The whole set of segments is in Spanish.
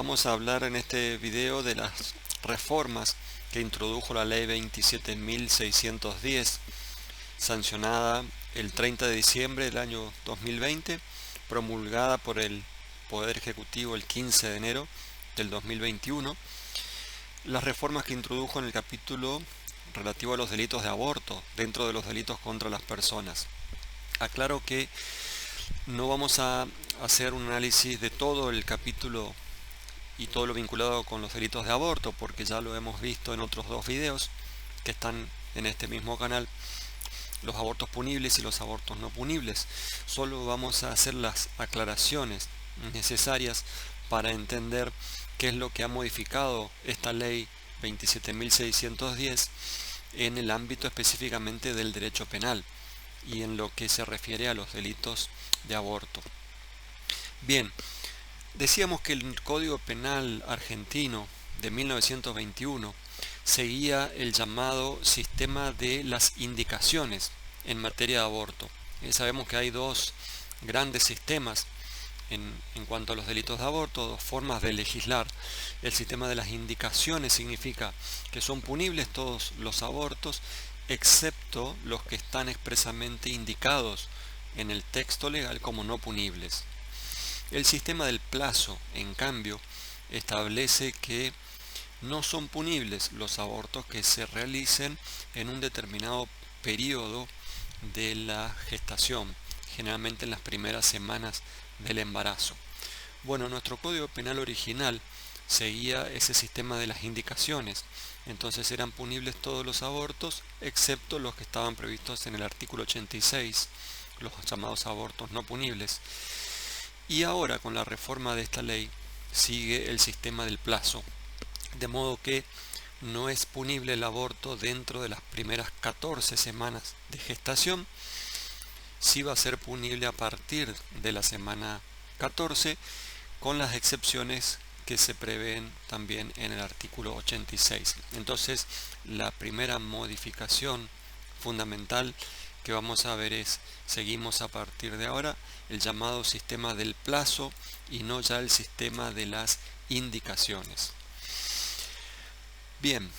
Vamos a hablar en este video de las reformas que introdujo la ley 27.610, sancionada el 30 de diciembre del año 2020, promulgada por el Poder Ejecutivo el 15 de enero del 2021. Las reformas que introdujo en el capítulo relativo a los delitos de aborto dentro de los delitos contra las personas. Aclaro que no vamos a hacer un análisis de todo el capítulo y todo lo vinculado con los delitos de aborto, porque ya lo hemos visto en otros dos videos que están en este mismo canal, los abortos punibles y los abortos no punibles. Solo vamos a hacer las aclaraciones necesarias para entender qué es lo que ha modificado esta ley 27.610 en el ámbito específicamente del derecho penal y en lo que se refiere a los delitos de aborto. Bien, decíamos que el Código Penal argentino de 1921 seguía el llamado sistema de las indicaciones en materia de aborto. Sabemos que hay dos grandes sistemas en cuanto a los delitos de aborto, dos formas de legislar. El sistema de las indicaciones significa que son punibles todos los abortos, excepto los que están expresamente indicados en el texto legal como no punibles. El sistema del plazo, en cambio, establece que no son punibles los abortos que se realicen en un determinado periodo de la gestación, generalmente en las primeras semanas del embarazo. Bueno, nuestro Código Penal original seguía ese sistema de las indicaciones, entonces eran punibles todos los abortos, excepto los que estaban previstos en el artículo 86, los llamados abortos no punibles. Y ahora, con la reforma de esta ley, sigue el sistema del plazo, de modo que no es punible el aborto dentro de las primeras 14 semanas de gestación. Sí va a ser punible a partir de la semana 14, con las excepciones que se prevén también en el artículo 86. Entonces, la primera modificación fundamental que vamos a ver es, seguimos a partir de ahora el llamado sistema del plazo y no ya el sistema de las indicaciones. Bien,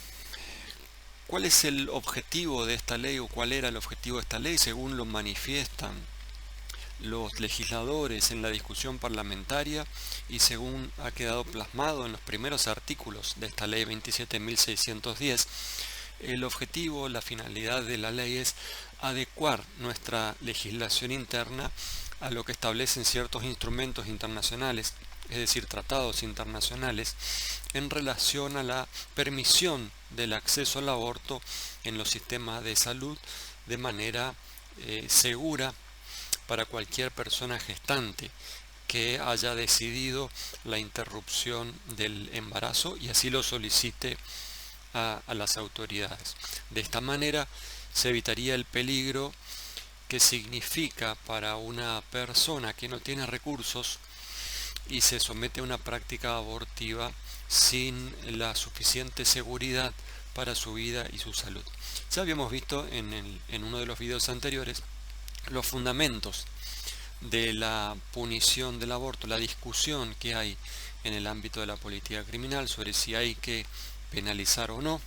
¿cuál es el objetivo de esta ley o cuál era el objetivo de esta ley según lo manifiestan los legisladores en la discusión parlamentaria y según ha quedado plasmado en los primeros artículos de esta ley 27.610? El objetivo, la finalidad de la ley es adecuar nuestra legislación interna a lo que establecen ciertos instrumentos internacionales, es decir, tratados internacionales, en relación a la permisión del acceso al aborto en los sistemas de salud de manera segura para cualquier persona gestante que haya decidido la interrupción del embarazo y así lo solicite a las autoridades. De esta manera se evitaría el peligro que significa para una persona que no tiene recursos y se somete a una práctica abortiva sin la suficiente seguridad para su vida y su salud. Ya habíamos visto en uno de los videos anteriores los fundamentos de la punición del aborto, la discusión que hay en el ámbito de la política criminal sobre si hay que penalizar o no,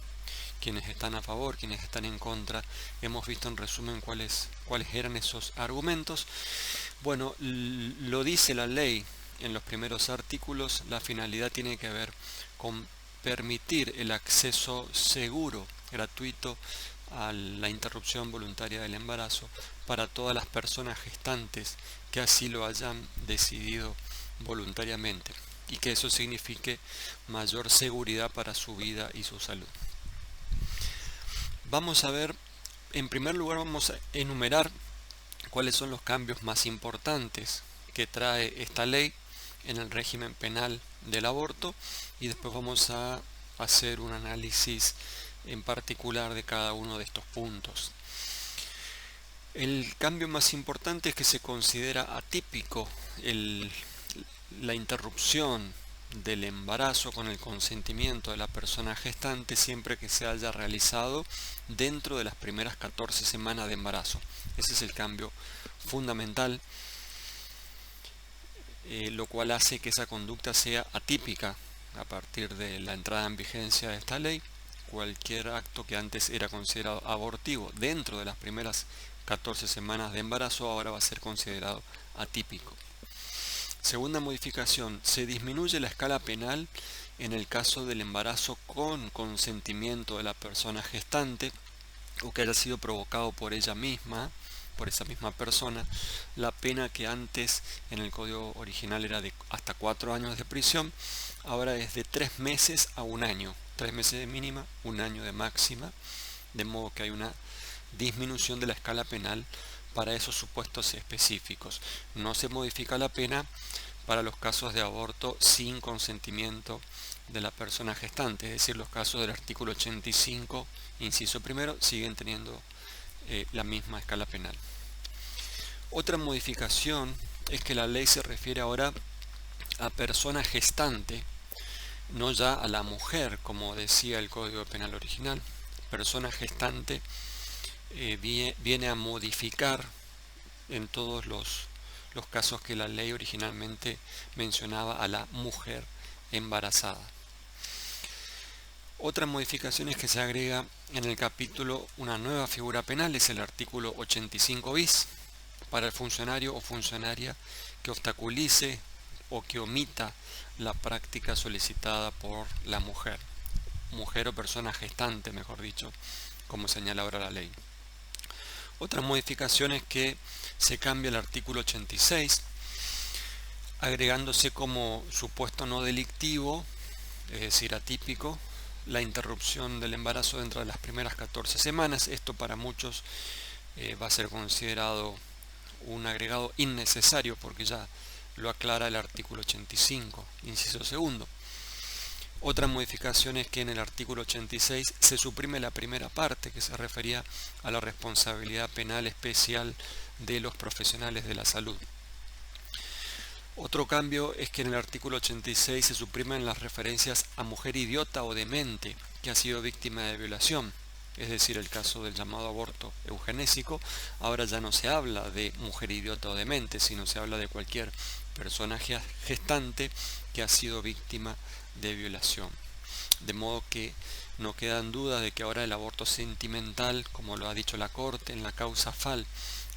quienes están a favor, quienes están en contra. Hemos visto en resumen cuáles eran esos argumentos. Bueno, lo dice la ley en los primeros artículos, la finalidad tiene que ver con permitir el acceso seguro, gratuito, a la interrupción voluntaria del embarazo para todas las personas gestantes que así lo hayan decidido voluntariamente y que eso signifique mayor seguridad para su vida y su salud. Vamos a ver, en primer lugar vamos a enumerar cuáles son los cambios más importantes que trae esta ley en el régimen penal del aborto y después vamos a hacer un análisis en particular de cada uno de estos puntos. El cambio más importante es que se considera atípico la interrupción del embarazo con el consentimiento de la persona gestante siempre que se haya realizado dentro de las primeras 14 semanas de embarazo. Ese es el cambio fundamental lo cual hace que esa conducta sea atípica a partir de la entrada en vigencia de esta ley. Cualquier acto que antes era considerado abortivo dentro de las primeras 14 semanas de embarazo ahora va a ser considerado atípico. Segunda modificación, se disminuye la escala penal en el caso del embarazo con consentimiento de la persona gestante o que haya sido provocado por ella misma, por esa misma persona. La pena que antes en el código original era de hasta 4 años de prisión, ahora es de 3 meses a 1 año. 3 meses de mínima, 1 año de máxima, de modo que hay una disminución de la escala penal para esos supuestos específicos. No se modifica la pena para los casos de aborto sin consentimiento de la persona gestante, es decir, los casos del artículo 85, inciso primero, siguen teniendo la misma escala penal. Otra modificación es que la ley se refiere ahora a persona gestante, no ya a la mujer, como decía el Código Penal original. Persona gestante viene a modificar en todos los casos que la ley originalmente mencionaba a la mujer embarazada. Otra modificación es que se agrega en el capítulo una nueva figura penal, es el artículo 85 bis, para el funcionario o funcionaria que obstaculice o que omita la práctica solicitada por la mujer o persona gestante, mejor dicho, como señala ahora la ley. Otra modificación es que se cambia el artículo 86, agregándose como supuesto no delictivo, es decir, atípico, la interrupción del embarazo dentro de las primeras 14 semanas. Esto para muchos va a ser considerado un agregado innecesario porque ya lo aclara el artículo 85, inciso segundo. Otra modificación es que en el artículo 86 se suprime la primera parte que se refería a la responsabilidad penal especial de los profesionales de la salud. Otro cambio es que en el artículo 86 se suprimen las referencias a mujer idiota o demente que ha sido víctima de violación, es decir, el caso del llamado aborto eugenésico. Ahora ya no se habla de mujer idiota o demente, sino se habla de cualquier persona gestante que ha sido víctima de violación. De modo que no quedan dudas de que ahora el aborto sentimental, como lo ha dicho la Corte en la causa FAL,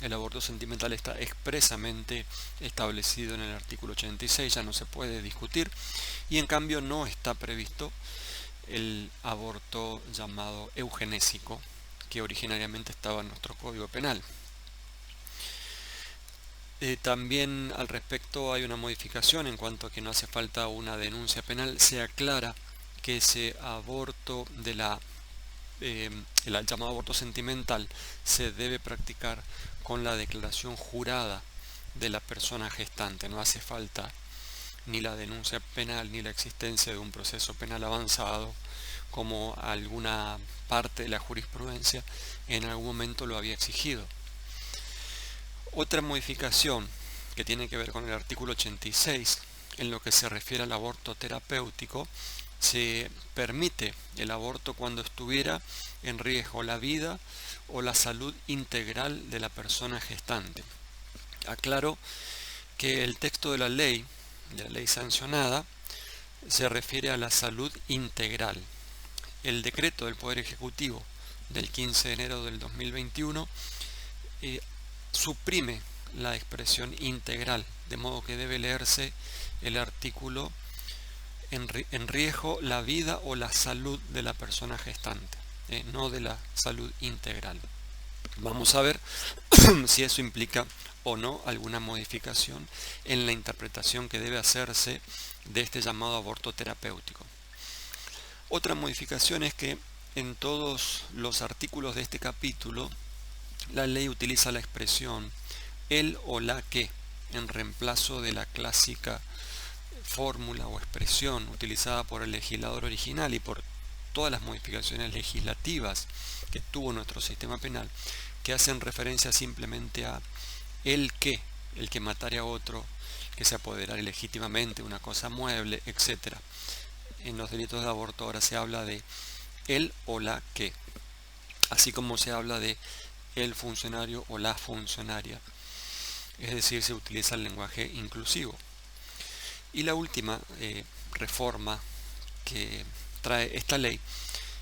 el aborto sentimental está expresamente establecido en el artículo 86, ya no se puede discutir, y en cambio no está previsto el aborto llamado eugenésico, que originariamente estaba en nuestro Código Penal. También al respecto hay una modificación en cuanto a que no hace falta una denuncia penal. Se aclara que ese aborto el llamado aborto sentimental se debe practicar con la declaración jurada de la persona gestante. No hace falta ni la denuncia penal ni la existencia de un proceso penal avanzado, como alguna parte de la jurisprudencia en algún momento lo había exigido. Otra modificación que tiene que ver con el artículo 86, en lo que se refiere al aborto terapéutico, se permite el aborto cuando estuviera en riesgo la vida o la salud integral de la persona gestante. Aclaro que el texto de la ley sancionada, se refiere a la salud integral. El decreto del Poder Ejecutivo del 15 de enero del 2021 suprime la expresión integral, de modo que debe leerse el artículo en riesgo la vida o la salud de la persona gestante, no de la salud integral. Vamos a ver si eso implica o no alguna modificación en la interpretación que debe hacerse de este llamado aborto terapéutico. Otra modificación es que en todos los artículos de este capítulo la ley utiliza la expresión el o la que en reemplazo de la clásica fórmula o expresión utilizada por el legislador original y por todas las modificaciones legislativas que tuvo nuestro sistema penal, que hacen referencia simplemente a el que matare a otro, que se apoderara ilegítimamente una cosa mueble, etc. En los delitos de aborto ahora se habla de el o la que, así como se habla de el funcionario o la funcionaria, es decir, se utiliza el lenguaje inclusivo. Y la última reforma que trae esta ley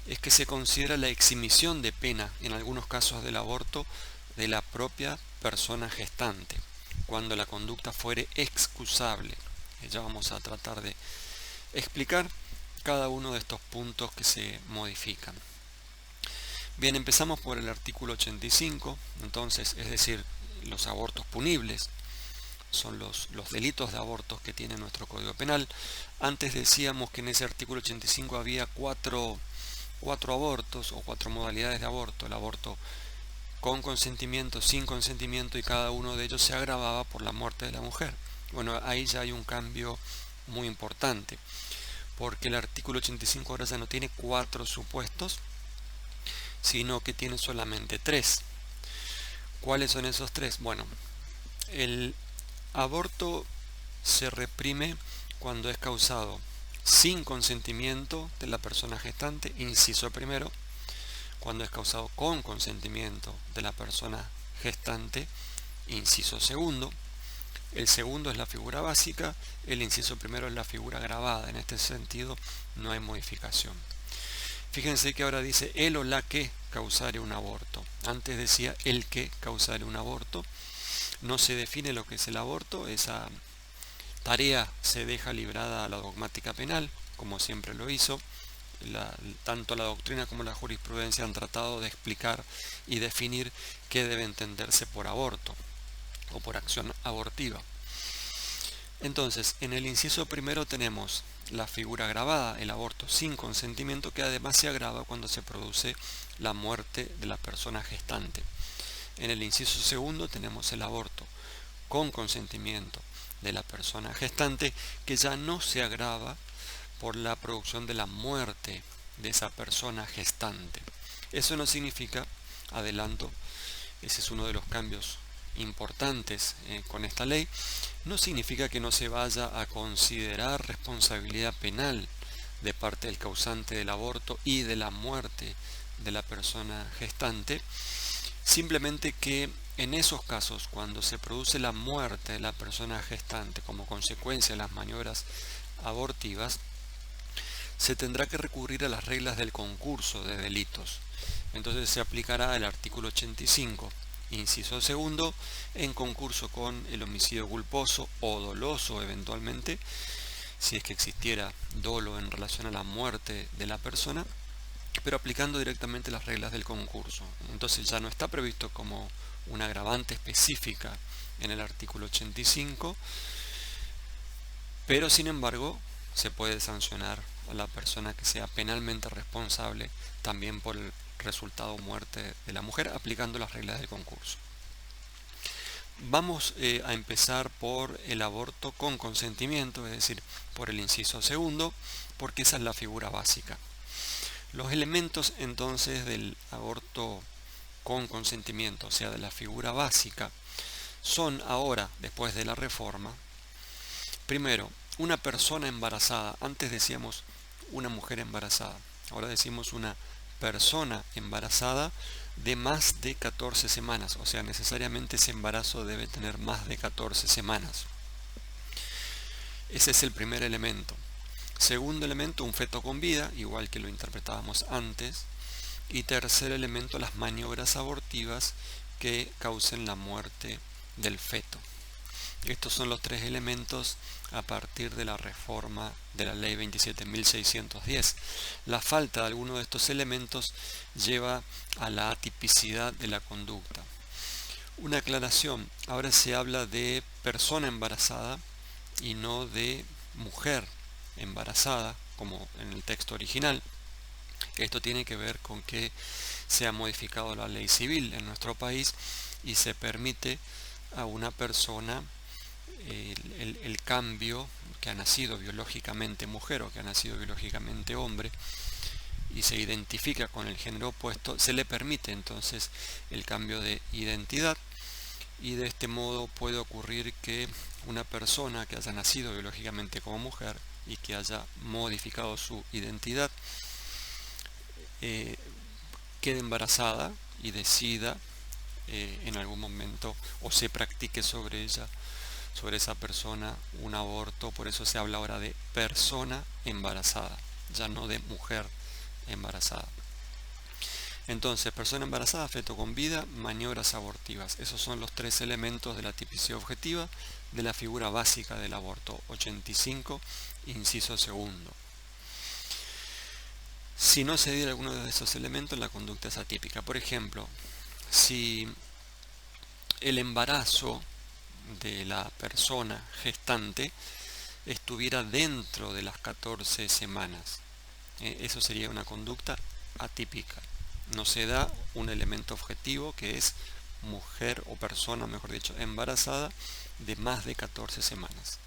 es que se considera la exhibición de pena en algunos casos del aborto de la propia persona gestante, cuando la conducta fuere excusable. Ya vamos a tratar de explicar cada uno de estos puntos que se modifican. Bien, empezamos por el artículo 85, entonces, es decir, los abortos punibles. Son los delitos de abortos que tiene nuestro Código Penal. Antes decíamos que en ese artículo 85 había cuatro abortos o cuatro modalidades de aborto: el aborto con consentimiento, sin consentimiento, y cada uno de ellos se agravaba por la muerte de la mujer. Bueno, ahí ya hay un cambio muy importante, porque el artículo 85 ahora ya no tiene 4 supuestos, sino que tiene solamente 3. ¿Cuáles son esos 3? Bueno, el aborto se reprime cuando es causado sin consentimiento de la persona gestante, inciso primero; cuando es causado con consentimiento de la persona gestante, inciso segundo. El segundo es la figura básica, el inciso primero es la figura agravada. En este sentido no hay modificación. Fíjense que ahora dice el o la que causare un aborto. Antes decía el que causare un aborto. No se define lo que es el aborto. Esa tarea se deja librada a la dogmática penal, como siempre lo hizo. Tanto la doctrina como la jurisprudencia han tratado de explicar y definir qué debe entenderse por aborto o por acción abortiva. Entonces, en el inciso primero tenemos la figura agravada, el aborto sin consentimiento, que además se agrava cuando se produce la muerte de la persona gestante. En el inciso segundo tenemos el aborto con consentimiento de la persona gestante, que ya no se agrava por la producción de la muerte de esa persona gestante. Eso no significa, adelanto, ese es uno de los cambios importantes con esta ley, no significa que no se vaya a considerar responsabilidad penal de parte del causante del aborto y de la muerte de la persona gestante, simplemente que en esos casos, cuando se produce la muerte de la persona gestante como consecuencia de las maniobras abortivas, se tendrá que recurrir a las reglas del concurso de delitos. Entonces se aplicará el artículo 85, inciso segundo, en concurso con el homicidio culposo o doloso eventualmente, si es que existiera dolo en relación a la muerte de la persona, pero aplicando directamente las reglas del concurso. Entonces ya no está previsto como una agravante específica en el artículo 85, pero sin embargo se puede sancionar a la persona que sea penalmente responsable también por el resultado muerte de la mujer, aplicando las reglas del concurso. Vamos a empezar por el aborto con consentimiento, es decir, por el inciso segundo, porque esa es la figura básica. Los elementos entonces del aborto con consentimiento, o sea, de la figura básica, son ahora, después de la reforma, primero, una persona embarazada. Antes decíamos una mujer embarazada, ahora decimos una persona embarazada de más de 14 semanas, o sea, necesariamente ese embarazo debe tener más de 14 semanas. Ese es el primer elemento. Segundo elemento, un feto con vida, igual que lo interpretábamos antes. Y tercer elemento, las maniobras abortivas que causen la muerte del feto. Estos son los 3 elementos a partir de la reforma de la ley 27.610. La falta de alguno de estos elementos lleva a la atipicidad de la conducta. Una aclaración: ahora se habla de persona embarazada y no de mujer embarazada como en el texto original. Esto tiene que ver con que se ha modificado la ley civil en nuestro país y se permite a una persona el cambio, que ha nacido biológicamente mujer o que ha nacido biológicamente hombre y se identifica con el género opuesto, se le permite entonces el cambio de identidad, y de este modo puede ocurrir que una persona que haya nacido biológicamente como mujer y que haya modificado su identidad quede embarazada y decida en algún momento, o se practique sobre ella sobre esa persona un aborto. Por eso se habla ahora de persona embarazada, ya no de mujer embarazada. Entonces, persona embarazada, feto con vida, maniobras abortivas. Esos son los tres elementos de la tipicidad objetiva de la figura básica del aborto, 85, inciso segundo. Si no se diera alguno de esos elementos, la conducta es atípica. Por ejemplo, si el embarazo de la persona gestante estuviera dentro de las 14 semanas, eso sería una conducta atípica. No se da un elemento objetivo que es mujer o persona, mejor dicho, embarazada de más de 14 semanas.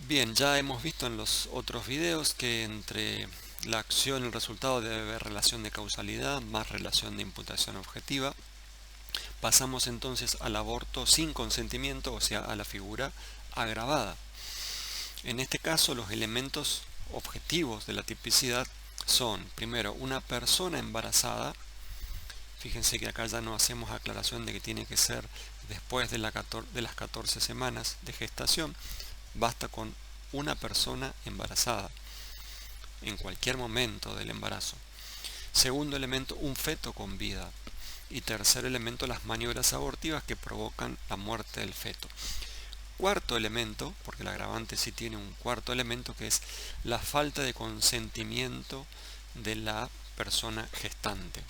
Bien, ya hemos visto en los otros videos que entre la acción y el resultado debe haber relación de causalidad más relación de imputación objetiva. Pasamos entonces al aborto sin consentimiento, o sea, a la figura agravada. En este caso, los elementos objetivos de la tipicidad son, primero, una persona embarazada. Fíjense que acá ya no hacemos aclaración de que tiene que ser después de las 14 semanas de gestación. Basta con una persona embarazada en cualquier momento del embarazo. Segundo elemento, un feto con vida. Y tercer elemento, las maniobras abortivas que provocan la muerte del feto. Cuarto elemento, porque el agravante sí tiene un cuarto elemento, que es la falta de consentimiento de la persona gestante.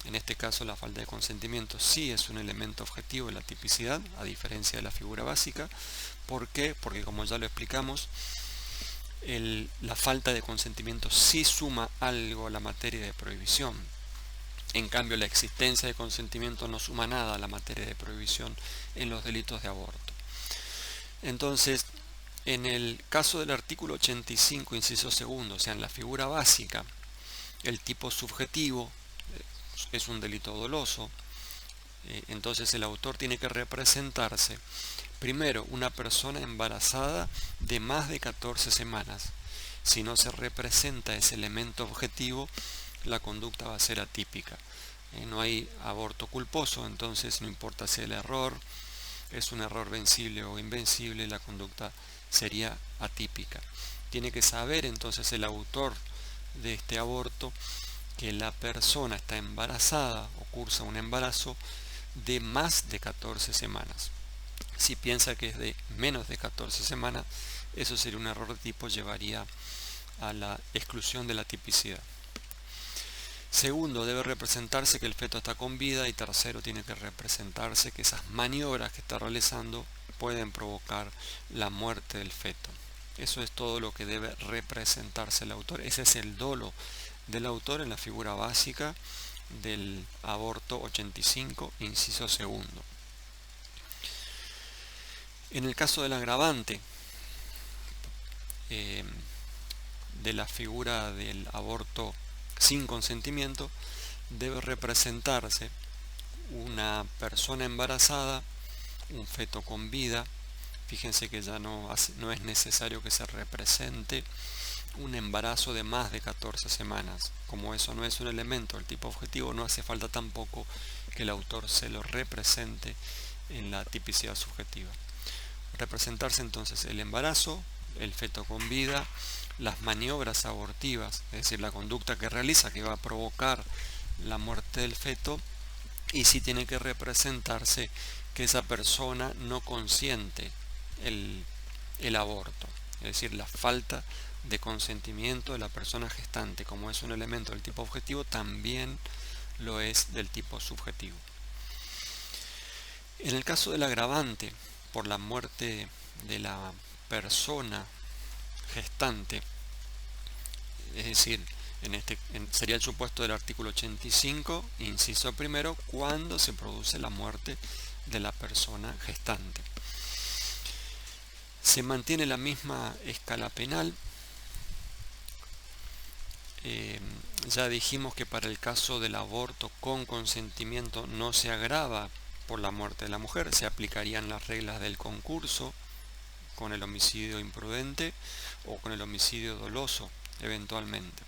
En este caso, la falta de consentimiento sí es un elemento objetivo de la tipicidad, a diferencia de la figura básica. ¿Por qué? Porque, como ya lo explicamos, la falta de consentimiento sí suma algo a la materia de prohibición. En cambio, la existencia de consentimiento no suma nada a la materia de prohibición en los delitos de aborto. Entonces, en el caso del artículo 85, inciso segundo, o sea, en la figura básica, el tipo subjetivo es un delito doloso. Entonces el autor tiene que representarse, primero, una persona embarazada de más de 14 semanas. Si no se representa ese elemento objetivo, la conducta va a ser atípica. No hay aborto culposo, entonces no importa si el error es un error vencible o invencible, la conducta sería atípica. Tiene que saber entonces el autor de este aborto que la persona está embarazada o cursa un embarazo de más de 14 semanas. Si piensa que es de menos de 14 semanas, eso sería un error de tipo, llevaría a la exclusión de la tipicidad. Segundo, debe representarse que el feto está con vida, y tercero, tiene que representarse que esas maniobras que está realizando pueden provocar la muerte del feto. Eso es todo lo que debe representarse el autor. Ese es el dolo del autor en la figura básica del aborto 85, inciso segundo. En el caso del agravante de la figura del aborto sin consentimiento, debe representarse una persona embarazada, un feto con vida. Fíjense que ya no es necesario que se represente un embarazo de más de 14 semanas. Como eso no es un elemento del tipo objetivo, no hace falta tampoco que el autor se lo represente en la tipicidad subjetiva. Representarse entonces el embarazo, el feto con vida, las maniobras abortivas, es decir, la conducta que realiza que va a provocar la muerte del feto, y sí tiene que representarse que esa persona no consiente el aborto, es decir, la falta de consentimiento de la persona gestante. Como es un elemento del tipo objetivo, también lo es del tipo subjetivo. En el caso del agravante por la muerte de la persona gestante, es decir, sería el supuesto del artículo 85, inciso primero, cuando se produce la muerte de la persona gestante. Se mantiene la misma escala penal. Ya dijimos que para el caso del aborto con consentimiento no se agrava por la muerte de la mujer, se aplicarían las reglas del concurso con el homicidio imprudente o con el homicidio doloso eventualmente.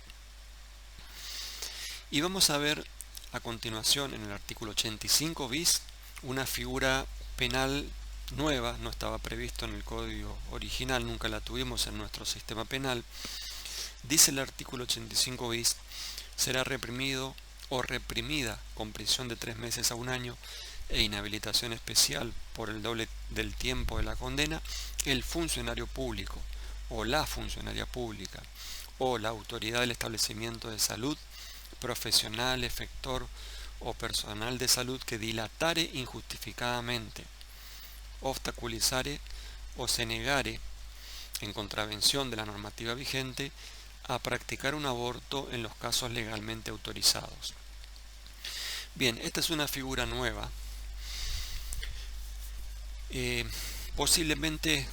Y vamos a ver a continuación en el artículo 85 bis una figura penal nueva, no estaba previsto en el código original, nunca la tuvimos en nuestro sistema penal. Dice el artículo 85 bis, será reprimido o reprimida con prisión de 3 meses a 1 año e inhabilitación especial por el doble del tiempo de la condena el funcionario público o la funcionaria pública o la autoridad del establecimiento de salud, profesional, efector o personal de salud que dilatare injustificadamente, obstaculizare o se negare en contravención de la normativa vigente a practicar un aborto en los casos legalmente autorizados. Bien, esta es una figura nueva. Posiblemente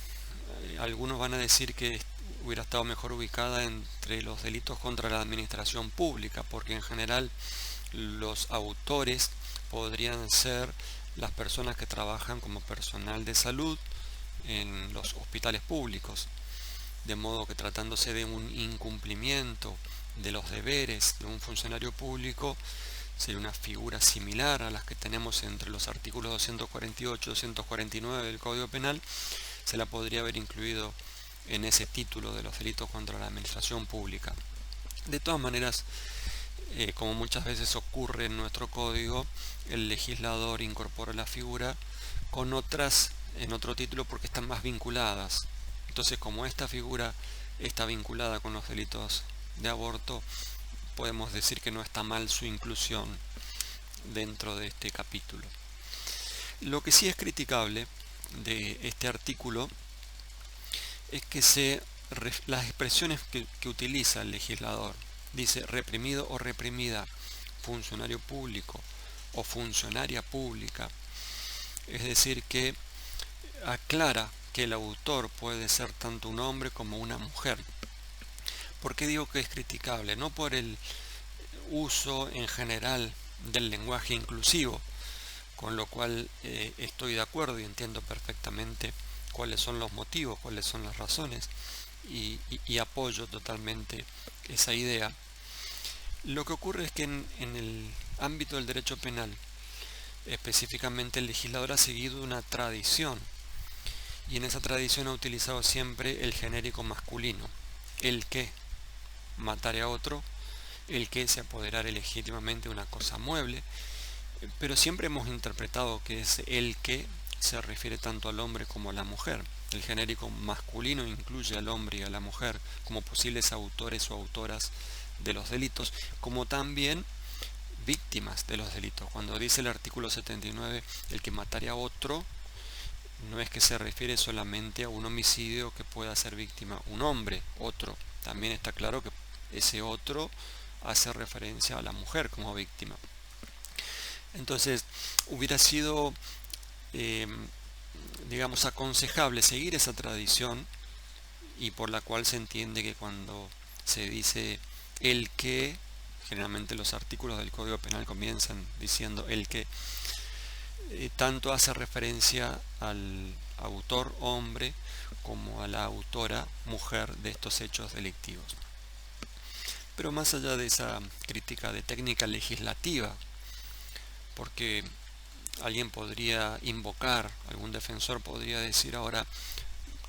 algunos van a decir que hubiera estado mejor ubicada entre los delitos contra la administración pública, porque en general los autores podrían ser las personas que trabajan como personal de salud en los hospitales públicos, de modo que tratándose de un incumplimiento de los deberes de un funcionario público, sería una figura similar a las que tenemos entre los artículos 248 y 249 del Código Penal. Se la podría haber incluido en ese título de los delitos contra la administración pública. De todas maneras, como muchas veces ocurre en nuestro código, el legislador incorpora la figura con otras en otro título porque están más vinculadas. Entonces, como esta figura está vinculada con los delitos de aborto, podemos decir que no está mal su inclusión dentro de este capítulo. Lo que sí es criticable de este artículo es que las expresiones que utiliza el legislador, dice reprimido o reprimida, funcionario público o funcionaria pública, es decir, que aclara que el autor puede ser tanto un hombre como una mujer. ¿Por qué digo que es criticable? No por el uso en general del lenguaje inclusivo, con lo cual estoy de acuerdo y entiendo perfectamente cuáles son los motivos, cuáles son las razones y apoyo totalmente esa idea. Lo que ocurre es que en el ámbito del derecho penal, específicamente el legislador ha seguido una tradición y en esa tradición ha utilizado siempre el genérico masculino, el que matare a otro, el que se apoderare legítimamente de una cosa mueble, pero siempre hemos interpretado que es el que se refiere tanto al hombre como a la mujer. El genérico masculino incluye al hombre y a la mujer como posibles autores o autoras de los delitos, como también víctimas de los delitos. Cuando dice el artículo 79, el que matare a otro, no es que se refiere solamente a un homicidio que pueda ser víctima un hombre, otro. También está claro que ese otro hace referencia a la mujer como víctima. Entonces, hubiera sido, digamos, aconsejable seguir esa tradición, y por la cual se entiende que cuando se dice el que, generalmente los artículos del Código Penal comienzan diciendo el que, tanto hace referencia al autor hombre como a la autora mujer de estos hechos delictivos. Pero más allá de esa crítica de técnica legislativa, porque alguien podría invocar, algún defensor podría decir ahora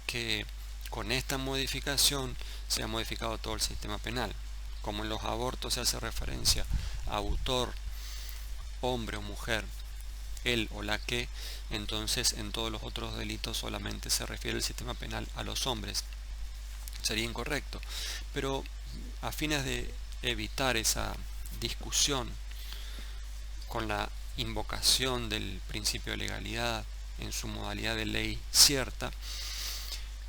que con esta modificación se ha modificado todo el sistema penal. Como en los abortos se hace referencia a autor, hombre o mujer, él o la que, entonces en todos los otros delitos solamente se refiere el sistema penal a los hombres. Sería incorrecto, pero a fines de evitar esa discusión con la invocación del principio de legalidad en su modalidad de ley cierta,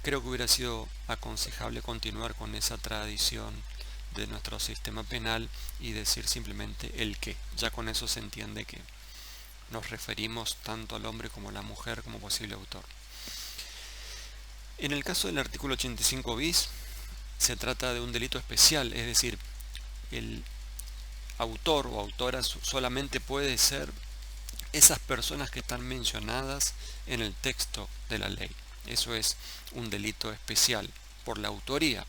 creo que hubiera sido aconsejable continuar con esa tradición de nuestro sistema penal y decir simplemente el que. Ya con eso se entiende que nos referimos tanto al hombre como a la mujer como posible autor. En el caso del artículo 85 bis, se trata de un delito especial, es decir, el autor o autora solamente puede ser esas personas que están mencionadas en el texto de la ley. Eso es un delito especial por la autoría.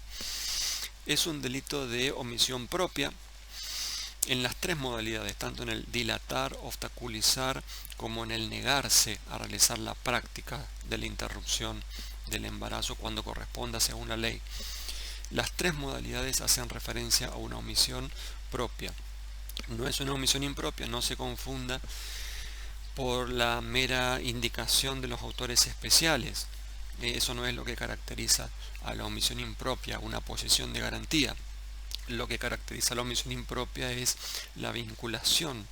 Es un delito de omisión propia, en las tres modalidades, tanto en el dilatar, obstaculizar, como en el negarse a realizar la práctica de la interrupción del embarazo cuando corresponda según la ley. Las tres modalidades hacen referencia a una omisión propia. No es una omisión impropia, no se confunda por la mera indicación de los autores especiales. Eso no es lo que caracteriza a la omisión impropia, una posición de garantía. Lo que caracteriza a la omisión impropia es la vinculación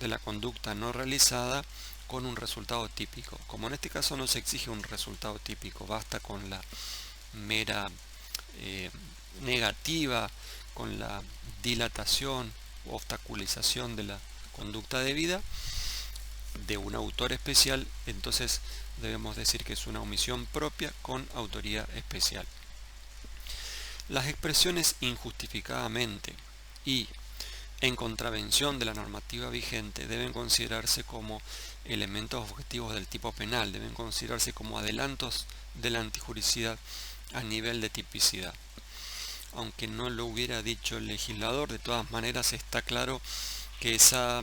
de la conducta no realizada con un resultado típico. Como en este caso no se exige un resultado típico, basta con la mera negativa, con la dilatación o obstaculización de la conducta debida de un autor especial, entonces debemos decir que es una omisión propia con autoría especial. Las expresiones injustificadamente y en contravención de la normativa vigente deben considerarse como elementos objetivos del tipo penal, deben considerarse como adelantos de la antijuricidad a nivel de tipicidad. Aunque no lo hubiera dicho el legislador, de todas maneras está claro que esa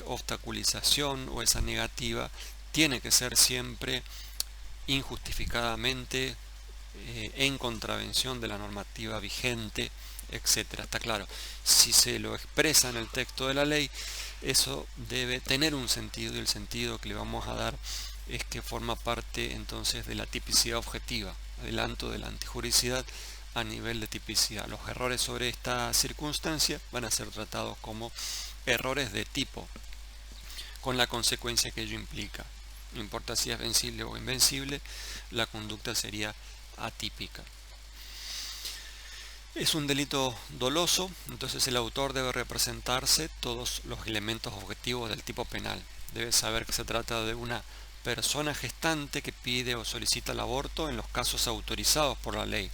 obstaculización o esa negativa tiene que ser siempre injustificadamente en contravención de la normativa vigente, etcétera. Está claro, si se lo expresa en el texto de la ley, eso debe tener un sentido, y el sentido que le vamos a dar es que forma parte entonces de la tipicidad objetiva, adelanto de la antijuricidad a nivel de tipicidad. Los errores sobre esta circunstancia van a ser tratados como errores de tipo, con la consecuencia que ello implica. No importa si es vencible o invencible, la conducta sería atípica. Es un delito doloso, entonces el autor debe representarse todos los elementos objetivos del tipo penal. Debe saber que se trata de una persona gestante que pide o solicita el aborto en los casos autorizados por la ley.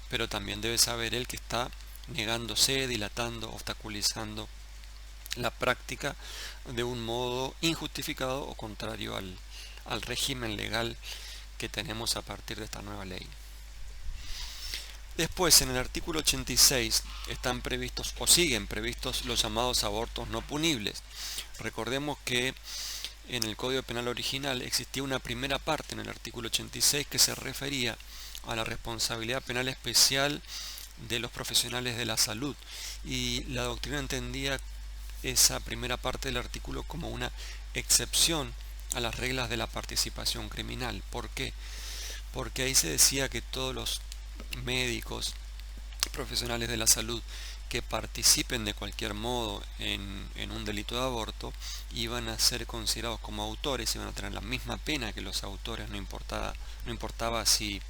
Pero también debe saber él que está negándose, dilatando, obstaculizando la práctica de un modo injustificado o contrario al régimen legal que tenemos a partir de esta nueva ley. Después, en el artículo 86 están previstos o siguen previstos los llamados abortos no punibles. Recordemos que en el Código Penal original existía una primera parte en el artículo 86 que se refería a la responsabilidad penal especial de los profesionales de la salud, y la doctrina entendía esa primera parte del artículo como una excepción a las reglas de la participación criminal. ¿Por qué? Porque ahí se decía que todos los médicos, profesionales de la salud que participen de cualquier modo en un delito de aborto iban a ser considerados como autores, iban a tener la misma pena que los autores, no importaba si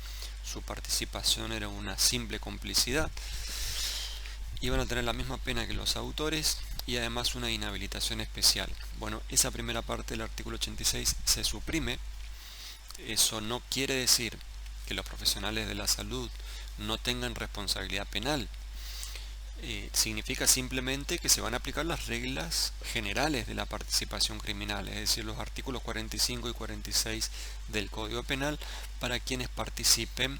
su participación era una simple complicidad, iban a tener la misma pena que los autores y además una inhabilitación especial. Bueno, esa primera parte del artículo 86 se suprime. Eso no quiere decir que los profesionales de la salud no tengan responsabilidad penal. Significa simplemente que se van a aplicar las reglas generales de la participación criminal, es decir, los artículos 45 y 46 del Código Penal para quienes participen,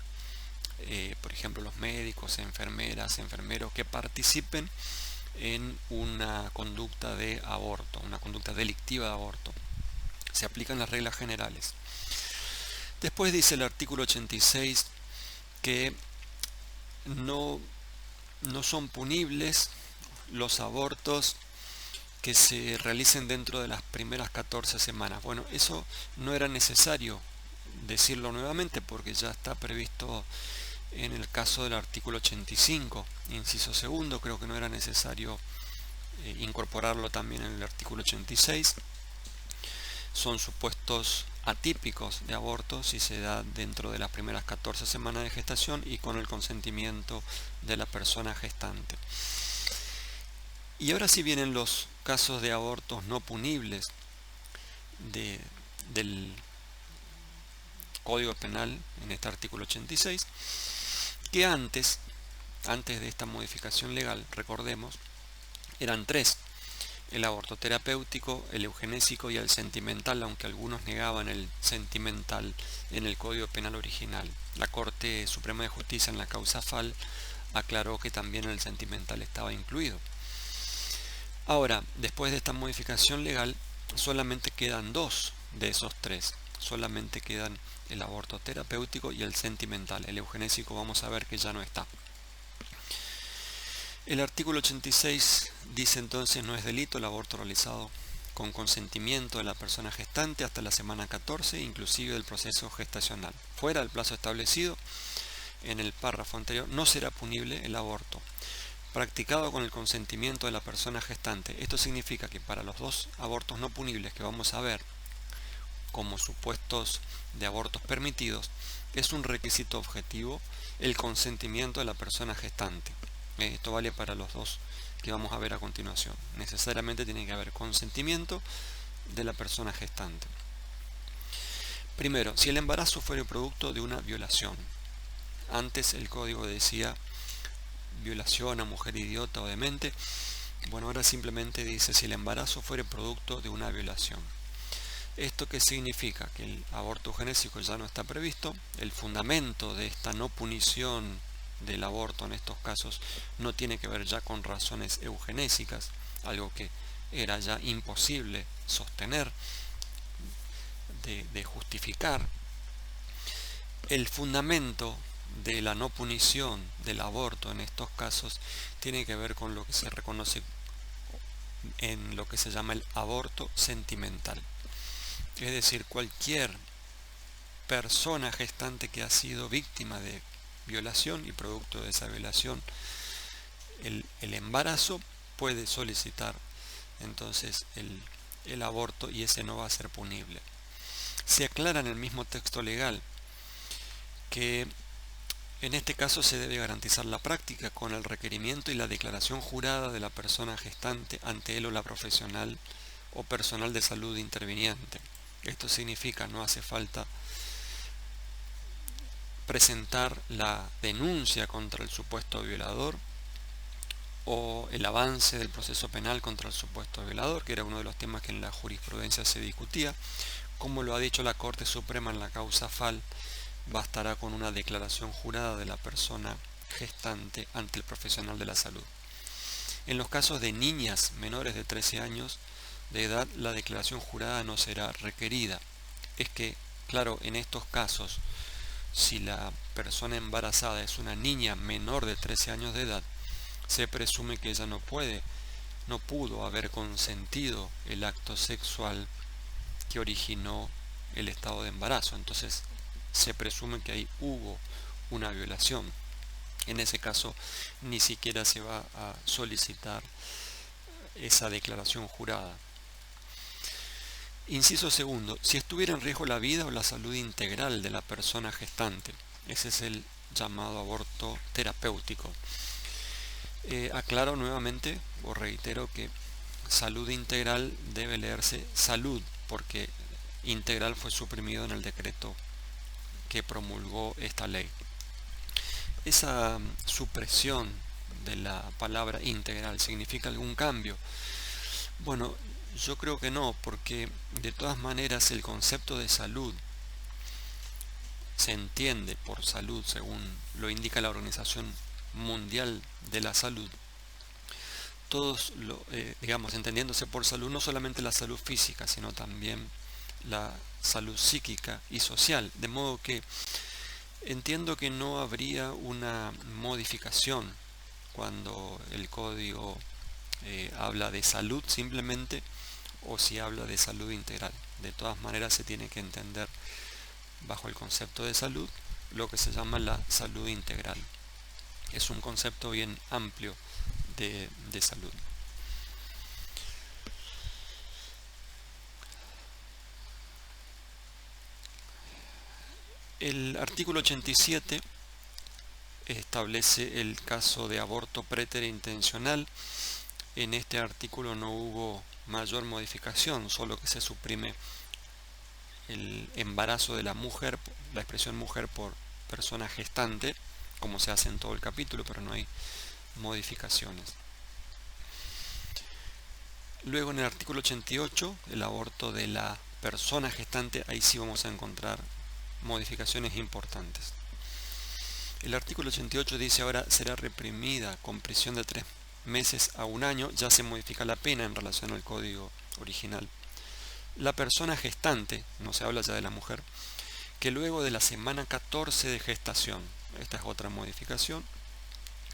por ejemplo, los médicos, enfermeras, enfermeros que participen en una conducta de aborto, una conducta delictiva de aborto. Se aplican las reglas generales. Después dice el artículo 86 que no son punibles los abortos que se realicen dentro de las primeras 14 semanas. Bueno, eso no era necesario decirlo nuevamente porque ya está previsto en el caso del artículo 85, inciso segundo. Creo que no era necesario incorporarlo también en el artículo 86. Son supuestos atípicos de aborto si se da dentro de las primeras 14 semanas de gestación y con el consentimiento de la persona gestante. Y ahora sí vienen los casos de abortos no punibles del Código Penal en este artículo 86, que antes de esta modificación legal, recordemos, eran tres: el aborto terapéutico, el eugenésico y el sentimental, aunque algunos negaban el sentimental en el Código Penal original. La Corte Suprema de Justicia en la causa FAL aclaró que también el sentimental estaba incluido. Ahora, después de esta modificación legal, solamente quedan dos de esos tres. Solamente quedan el aborto terapéutico y el sentimental. El eugenésico vamos a ver que ya no está. El artículo 86 dice entonces: no es delito el aborto realizado con consentimiento de la persona gestante hasta la semana 14, inclusive del proceso gestacional. Fuera del plazo establecido en el párrafo anterior, no será punible el aborto practicado con el consentimiento de la persona gestante. Esto significa que para los dos abortos no punibles que vamos a ver como supuestos de abortos permitidos, es un requisito objetivo el consentimiento de la persona gestante. Esto vale para los dos que vamos a ver a continuación. Necesariamente tiene que haber consentimiento de la persona gestante. Primero, si el embarazo fuera producto de una violación. Antes el código decía violación a mujer idiota o demente. Bueno, ahora simplemente dice si el embarazo fuera producto de una violación. ¿Esto qué significa? Que el aborto eugenésico ya no está previsto. El fundamento de esta no punición del aborto en estos casos no tiene que ver ya con razones eugenésicas, algo que era ya imposible sostener, de justificar. El fundamento de la no punición del aborto en estos casos tiene que ver con lo que se reconoce en lo que se llama el aborto sentimental. Es decir, cualquier persona gestante que ha sido víctima de violación y producto de esa violación el embarazo puede solicitar entonces el aborto y ese no va a ser punible. Se aclara en el mismo texto legal que en este caso se debe garantizar la práctica con el requerimiento y la declaración jurada de la persona gestante ante él o la profesional o personal de salud interviniente. Esto significa no hace falta presentar la denuncia contra el supuesto violador o el avance del proceso penal contra el supuesto violador, que era uno de los temas que en la jurisprudencia se discutía. Como lo ha dicho la Corte Suprema en la causa Fall, bastará con una declaración jurada de la persona gestante ante el profesional de la salud. En los casos de niñas menores de 13 años de edad, la declaración jurada no será requerida. Es que, claro, en estos casos, si la persona embarazada es una niña menor de 13 años de edad, se presume que ella no pudo haber consentido el acto sexual que originó el estado de embarazo. Entonces se presume que ahí hubo una violación. En ese caso ni siquiera se va a solicitar esa declaración jurada. Inciso segundo, si estuviera en riesgo la vida o la salud integral de la persona gestante. Ese es el llamado aborto terapéutico. Aclaro nuevamente o reitero que salud integral debe leerse salud, porque integral fue suprimido en el decreto que promulgó esta ley. Esa supresión de la palabra integral, ¿significa algún cambio? Bueno, yo creo que no, porque de todas maneras el concepto de salud se entiende por salud, según lo indica la Organización Mundial de la Salud. Todos, entendiéndose por salud no solamente la salud física, sino también la salud psíquica y social, de modo que entiendo que no habría una modificación cuando el código habla de salud simplemente o si habla de salud integral. De todas maneras se tiene que entender bajo el concepto de salud lo que se llama la salud integral. Es un concepto bien amplio de salud. El artículo 87 establece el caso de aborto preterintencional. En este artículo no hubo mayor modificación, solo que se suprime el embarazo de la mujer, la expresión mujer por persona gestante, como se hace en todo el capítulo, pero no hay modificaciones. Luego en el artículo 88, el aborto de la persona gestante, ahí sí vamos a encontrar modificaciones importantes. El artículo 88 dice ahora será reprimida con prisión de 3 meses a un año, ya se modifica la pena en relación al código original. La persona gestante, no se habla ya de la mujer, que luego de la semana 14 de gestación, esta es otra modificación,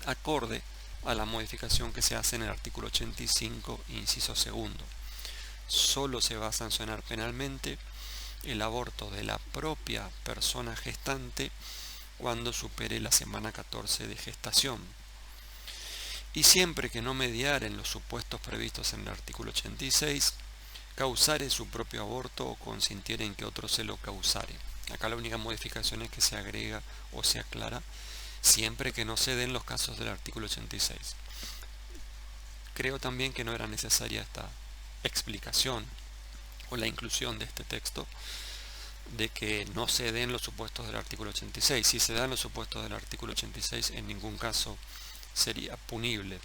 acorde a la modificación que se hace en el artículo 85, inciso segundo. Solo se va a sancionar penalmente el aborto de la propia persona gestante cuando supere la semana 14 de gestación. Y siempre que no mediare en los supuestos previstos en el artículo 86, causare su propio aborto o consintiere en que otro se lo causare. Acá la única modificación es que se agrega o se aclara siempre que no se den los casos del artículo 86. Creo también que no era necesaria esta explicación o la inclusión de este texto de que no se den los supuestos del artículo 86. Si se dan los supuestos del artículo 86, en ningún caso sería punible.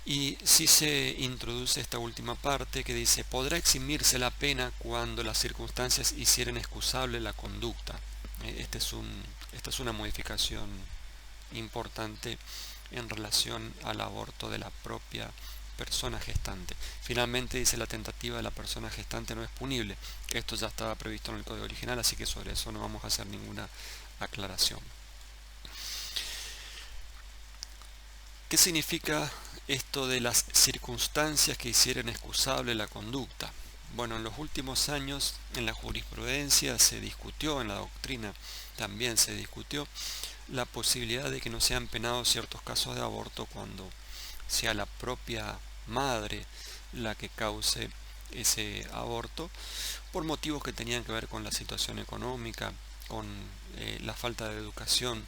Y si se introduce esta última parte que dice: podrá eximirse la pena cuando las circunstancias hicieren excusable la conducta. Esta es una modificación importante en relación al aborto de la propia persona gestante. Finalmente dice: la tentativa de la persona gestante no es punible. Esto ya estaba previsto en el código original, así que sobre eso no vamos a hacer ninguna aclaración. ¿Qué significa esto de las circunstancias que hicieran excusable la conducta? Bueno, en los últimos años en la jurisprudencia se discutió, en la doctrina también se discutió la posibilidad de que no sean penados ciertos casos de aborto cuando sea la propia madre la que cause ese aborto, por motivos que tenían que ver con la situación económica, con la falta de educación,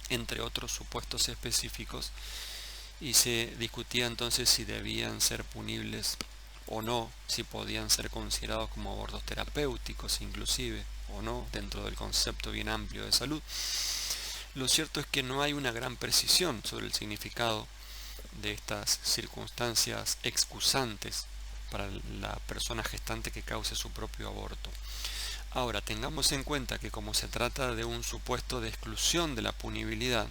entre otros supuestos específicos, y se discutía entonces si debían ser punibles o no, si podían ser considerados como abortos terapéuticos inclusive o no, dentro del concepto bien amplio de salud. Lo cierto es que no hay una gran precisión sobre el significado de estas circunstancias excusantes para la persona gestante que cause su propio aborto. Ahora, tengamos en cuenta que como se trata de un supuesto de exclusión de la punibilidad,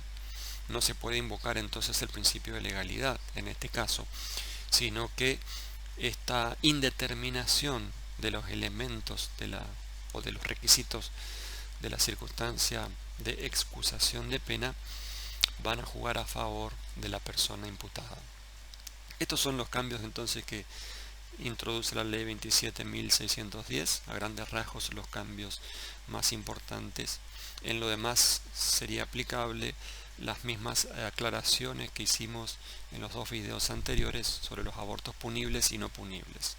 no se puede invocar entonces el principio de legalidad en este caso, sino que esta indeterminación de los elementos o de los requisitos de la circunstancia de excusación de pena van a jugar a favor de la persona imputada. Estos son los cambios entonces que introduce la ley 27.610, a grandes rasgos los cambios más importantes. En lo demás sería aplicable las mismas aclaraciones que hicimos en los dos videos anteriores sobre los abortos punibles y no punibles.